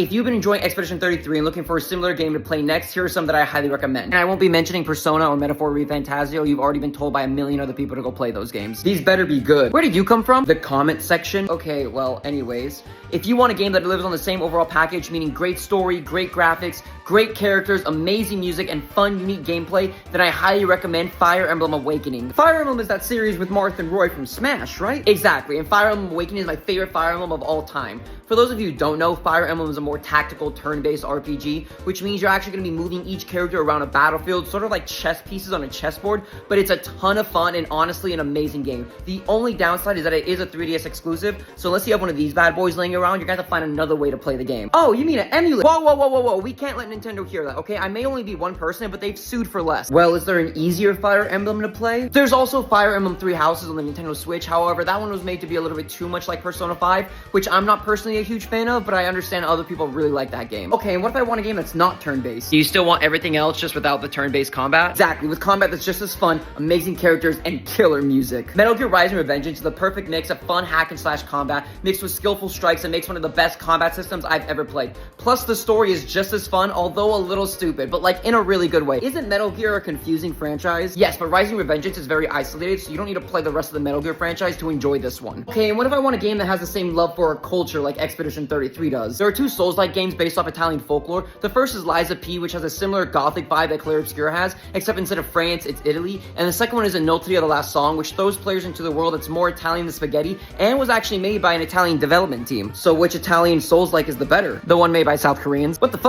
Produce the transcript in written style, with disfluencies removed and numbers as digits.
If you've been enjoying Expedition 33 and looking for a similar game to play next, here are some that I highly recommend. And I won't be mentioning Persona or Metaphor ReFantazio. You've already been told by a million other people to go play those games. These better be good. Where did you come from? The comment section. Okay, well, anyways. If you want a game that delivers on the same overall package, meaning great story, great graphics, great characters, amazing music, and fun, unique gameplay, then I highly recommend Fire Emblem Awakening. Fire Emblem is that series with Marth and Roy from Smash, right? Exactly, and Fire Emblem Awakening is my favorite Fire Emblem of all time. For those of you who don't know, Fire Emblem is a more tactical, turn-based RPG, which means you're actually going to be moving each character around a battlefield, sort of like chess pieces on a chessboard, but it's a ton of fun and honestly an amazing game. The only downside is that it is a 3DS exclusive, so unless you have one of these bad boys laying around, you're going to have to find another way to play the game. Oh, you mean an emulator? Whoa, we can't let Nintendo hear that, okay? I may only be one person, but they've sued for less. Well, is there an easier Fire Emblem to play? There's also Fire Emblem Three Houses on the Nintendo Switch, however, that one was made to be a little bit too much like Persona 5, which I'm not personally a huge fan of, but I understand other people really like that game. Okay, and what if I want a game that's not turn-based? Do you still want everything else just without the turn-based combat? Exactly, with combat that's just as fun, amazing characters, and killer music. Metal Gear Rising: Revengeance is the perfect mix of fun hack-and-slash combat mixed with skillful strikes and makes one of the best combat systems I've ever played. Plus, the story is just as fun, although a little stupid, but like in a really good way. Isn't Metal Gear a confusing franchise? Yes, but Rising Revengeance is very isolated, so you don't need to play the rest of the Metal Gear franchise to enjoy this one. Okay, and what if I want a game that has the same love for a culture like Expedition 33 does? There are two Souls-like games based off Italian folklore. The first is Lies of P, which has a similar gothic vibe that Clair Obscur has, except instead of France, it's Italy. And the second one is Inotria, the Last Song, which throws players into the world that's more Italian than spaghetti, and was actually made by an Italian development team. So which Italian Souls-like is the better? The one made by South Koreans? What the fuck?